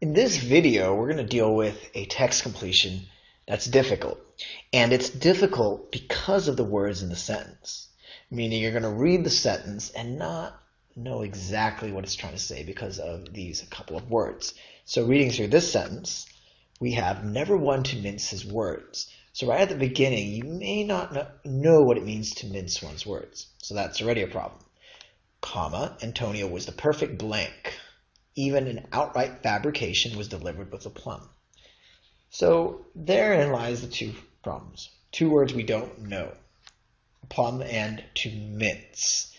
In this video, we're going to deal with a text completion that's difficult. And it's difficult because of the words in the sentence. Meaning you're going to read the sentence and not know exactly what it's trying to say because of these couple of words. So reading through this sentence, we have never one to mince his words. So right at the beginning, you may not know what it means to mince one's words. So that's already a problem. Comma, Antonio was the perfect blank. Even an outright fabrication was delivered with aplomb. So therein lies the two problems. Two words we don't know. Aplomb and to mince.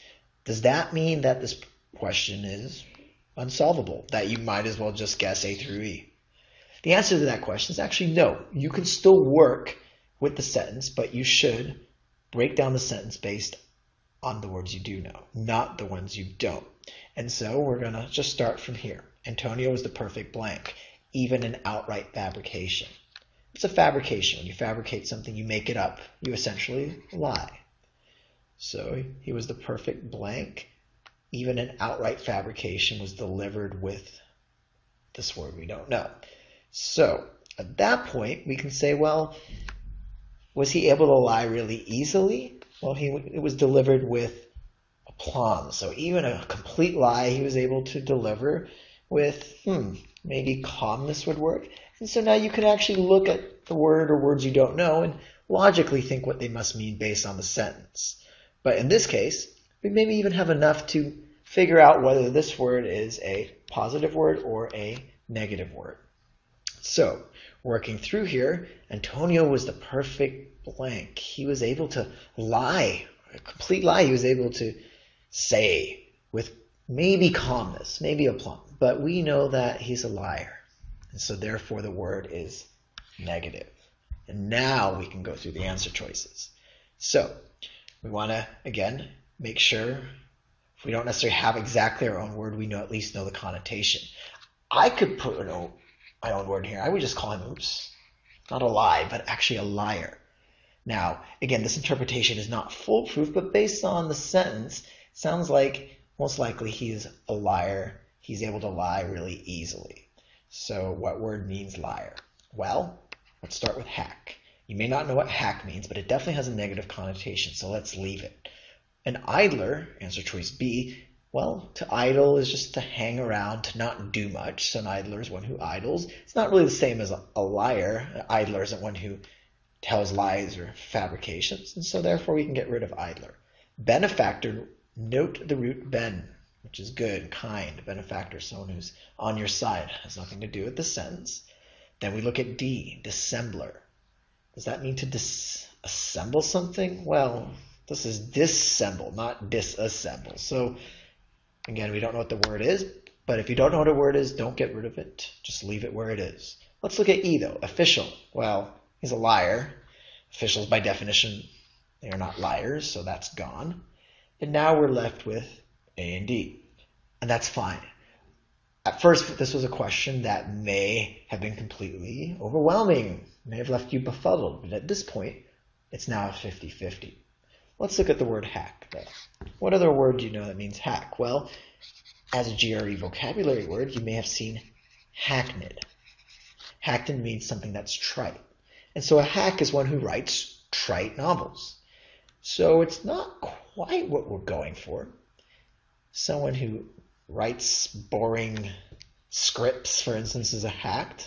Does that mean that this question is unsolvable? That you might as well just guess A through E? The answer to that question is actually no. You can still work with the sentence, but you should break down the sentence based on the words you do know, not the ones you don't. And so we're going to just start from here. Antonio is the perfect blank, even an outright fabrication. It's a fabrication. When you fabricate something, you make it up. You essentially lie. So he was the perfect blank. Even an outright fabrication was delivered with this word we don't know. So at that point, we can say, well, was he able to lie really easily? Well, it was delivered with aplomb. So even a complete lie, he was able to deliver with, maybe calmness would work. And so now you can actually look at the word or words you don't know and logically think what they must mean based on the sentence. But in this case, we maybe even have enough to figure out whether this word is a positive word or a negative word. So, working through here, Antonio was the perfect blank. He was able to lie, a complete lie he was able to say with maybe calmness, maybe aplomb. But we know that he's a liar. And so therefore the word is negative. And now we can go through the answer choices. So, we want to, again, make sure if we don't necessarily have exactly our own word, we at least know the connotation. I could put my own word here. I would just call him, not a lie, but actually a liar. Now, again, this interpretation is not foolproof, but based on the sentence, it sounds like most likely he's a liar. He's able to lie really easily. So what word means liar? Well, let's start with hack. You may not know what hack means, but it definitely has a negative connotation, so let's leave it. An idler, answer choice B, well, to idle is just to hang around, to not do much. So an idler is one who idles. It's not really the same as a liar. An idler isn't one who tells lies or fabrications, and so therefore we can get rid of idler. Benefactor, note the root ben, which is good, kind. Benefactor, someone who's on your side, has nothing to do with the sentence. Then we look at D, dissembler. Does that mean to disassemble something? Well, this is disassemble, not disassemble. So again, we don't know what the word is, but if you don't know what a word is, don't get rid of it. Just leave it where it is. Let's look at E though, official. Well, he's a liar. Officials by definition, they are not liars, so that's gone. And now we're left with A and D, and that's fine. At first, this was a question that may have been completely overwhelming, may have left you befuddled, but at this point, it's now 50-50. Let's look at the word hack, though. What other word do you know that means hack? Well, as a GRE vocabulary word, you may have seen hackneyed. Hackneyed means something that's trite. And so a hack is one who writes trite novels. So it's not quite what we're going for. Someone who writes boring scripts, for instance, is a hack.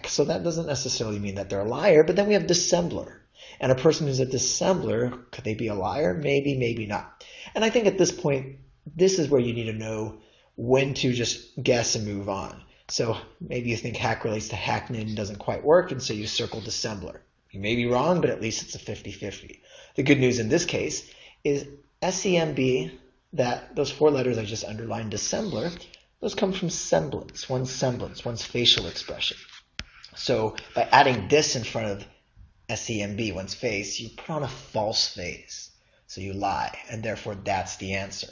So that doesn't necessarily mean that they're a liar, but then we have dissembler. And a person who's a dissembler, could they be a liar? Maybe, maybe not. And I think at this point, this is where you need to know when to just guess and move on. So maybe you think hack relates to hackneyed and doesn't quite work, and so you circle dissembler. You may be wrong, but at least it's a 50-50. The good news in this case is SEMB, that those four letters I just underlined, dissembler, those come from semblance, one's facial expression. So by adding this in front of SEMB, one's face, you put on a false face. So you lie, and therefore that's the answer.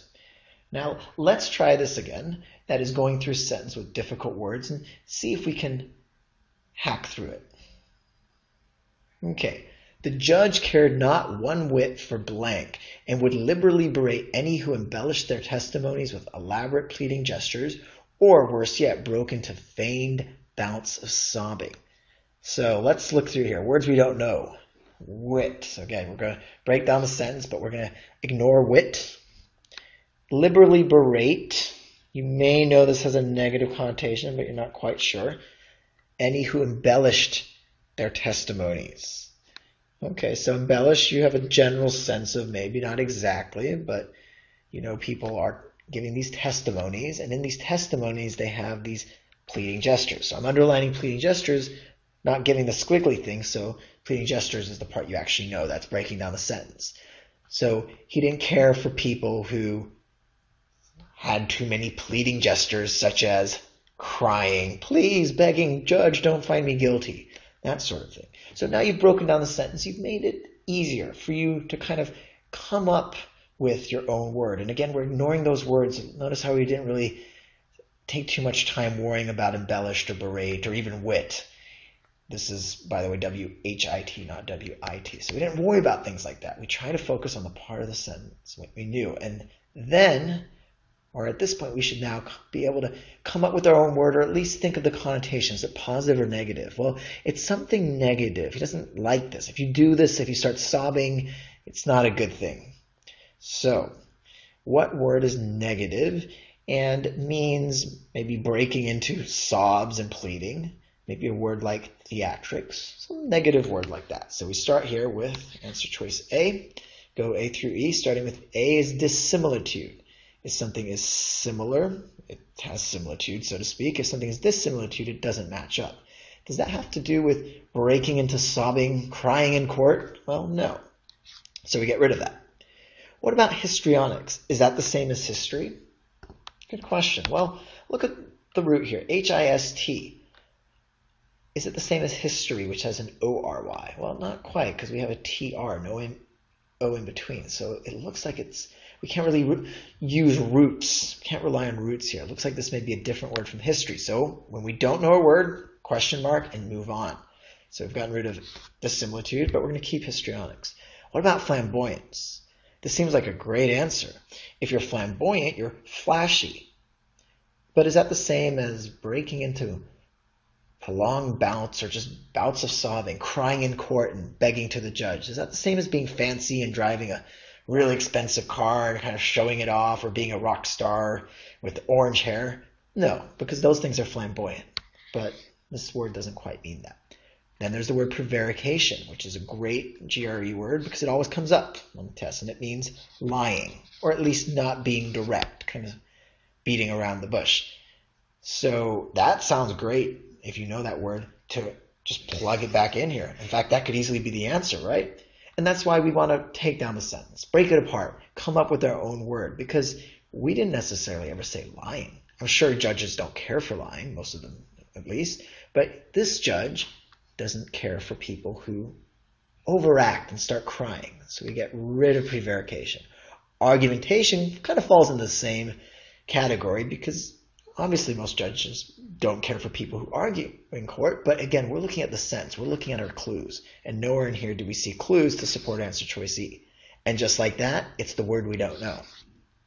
Now let's try this again. That is going through a sentence with difficult words and see if we can hack through it. Okay. The judge cared not one whit for blank, and would liberally berate any who embellished their testimonies with elaborate pleading gestures or worse yet, broke into feigned bouts of sobbing. So let's look through here. Words we don't know. Wit. So again, we're going to break down the sentence, but we're going to ignore wit. Liberally berate. You may know this has a negative connotation, but you're not quite sure. Any who embellished their testimonies. Okay, so embellish, you have a general sense of, maybe not exactly, but you know people are giving these testimonies, and in these testimonies they have these pleading gestures. So I'm underlining pleading gestures, not giving the squiggly thing, so pleading gestures is the part you actually know. That's breaking down the sentence. So he didn't care for people who had too many pleading gestures, such as crying, please, begging, judge, don't find me guilty, that sort of thing. So now you've broken down the sentence. You've made it easier for you to kind of come up with your own word. And again, we're ignoring those words. Notice how we didn't really take too much time worrying about embellished or berate or even wit. This is, by the way, W-H-I-T, not W-I-T. So we didn't worry about things like that. We try to focus on the part of the sentence, what we knew. And then, or at this point, we should now be able to come up with our own word, or at least think of the connotations. Is it positive or negative? Well, it's something negative. He doesn't like this. If you do this, if you start sobbing, it's not a good thing. So, what word is negative and means maybe breaking into sobs and pleading? Maybe a word like theatrics, some negative word like that. So we start here with answer choice A. Go A through E, starting with A is dissimilitude. If something is similar, it has similitude, so to speak. If something is dissimilitude, it doesn't match up. Does that have to do with breaking into sobbing, crying in court? Well, no. So we get rid of that. What about histrionics? Is that the same as history? Good question. Well, look at the root here, H-I-S-T. Is it the same as history, which has an O-R-Y? Well, not quite, because we have a T-R, no O in between. So it looks like we can't really use roots. We can't rely on roots here. It looks like this may be a different word from history. So when we don't know a word, question mark and move on. So we've gotten rid of dissimilitude, but we're going to keep histrionics. What about flamboyance? This seems like a great answer. If you're flamboyant, you're flashy. But is that the same as breaking into prolonged bouts or just bouts of sobbing, crying in court and begging to the judge? Is that the same as being fancy and driving a really expensive car and kind of showing it off, or being a rock star with orange hair? No, because those things are flamboyant. But this word doesn't quite mean that. Then there's the word prevarication, which is a great GRE word because it always comes up on the test, and it means lying, or at least not being direct, kind of beating around the bush. So that sounds great if you know that word, to just plug it back in here. In fact, that could easily be the answer, right? And that's why we want to take down the sentence, break it apart, come up with our own word, because we didn't necessarily ever say lying. I'm sure judges don't care for lying, most of them at least, but this judge doesn't care for people who overact and start crying. So we get rid of prevarication. Argumentation kind of falls in the same category because obviously most judges don't care for people who argue in court, but again, we're looking at the sentence. We're looking at our clues, and nowhere in here do we see clues to support answer choice E. And just like that, it's the word we don't know.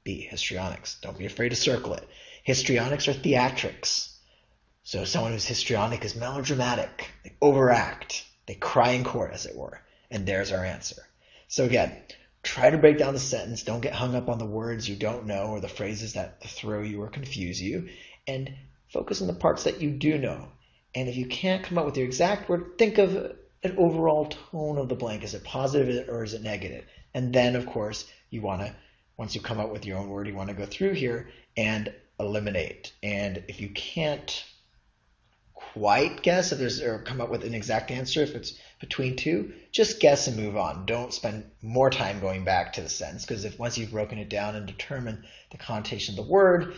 B, histrionics. Don't be afraid to circle it. Histrionics are theatrics. So someone who's histrionic is melodramatic. They overact. They cry in court, as it were. And there's our answer. So again, try to break down the sentence. Don't get hung up on the words you don't know or the phrases that throw you or confuse you. And focus on the parts that you do know. And if you can't come up with your exact word, think of an overall tone of the blank. Is it positive or is it negative? And then, of course, you want to, once you come up with your own word, you want to go through here and eliminate. And if you can't quite guess if there's, or come up with an exact answer if it's between two, just guess and move on. Don't spend more time going back to the sentence, because if once you've broken it down and determined the connotation of the word,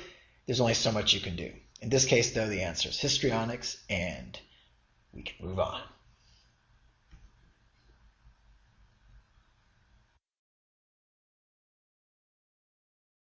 there's only so much you can do. In this case, though, the answer is histrionics, and we can move on.